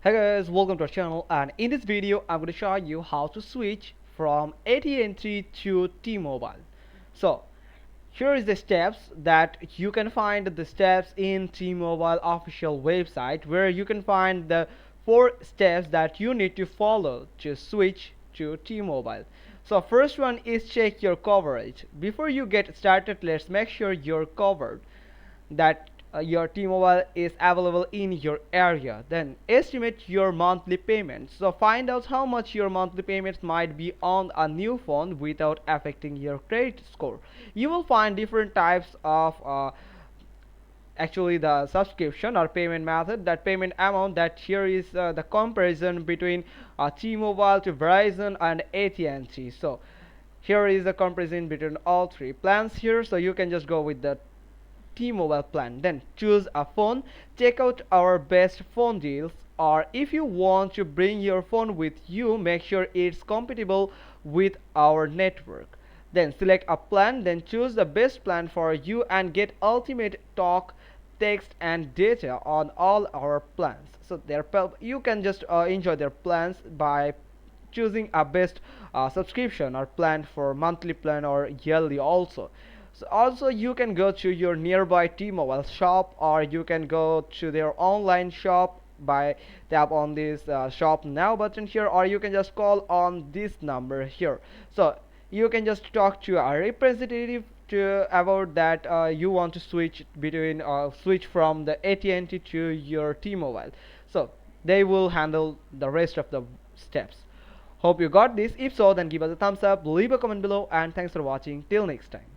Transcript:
Hey guys, welcome to our channel, and in this video I'm going to show you how to switch from AT&T to T-Mobile. So here is the steps that you can find the steps in T-Mobile official website, where you can find the 4 steps that you need to follow to switch to T-Mobile. So first one is check your coverage. Before you get started, let's make sure you're covered, that your T-Mobile is available in your area. Then estimate your monthly payments. So find out how much your monthly payments might be on a new phone without affecting your credit score. You will find different types of actually the subscription or payment method, that payment amount. That here is the comparison between T-Mobile to Verizon and AT&T. So here is the comparison between all 3 plans here, so you can just go with the T-Mobile plan. Then choose a phone. Check out our best phone deals, or if you want to bring your phone with you, make sure it's compatible with our network. Then select a plan, then choose the best plan for you and get ultimate talk, text and data on all our plans. So you can just enjoy their plans by choosing a best subscription or plan for monthly plan or yearly also. So also you can go to your nearby T-Mobile shop, or you can go to their online shop by tap on this shop now button here, or you can just call on this number here. So you can just talk to a representative to about that you want to switch from the AT&T to your T-Mobile. So they will handle the rest of the steps. Hope you got this. If so, then give us a thumbs up, leave a comment below, and thanks for watching. Till next time.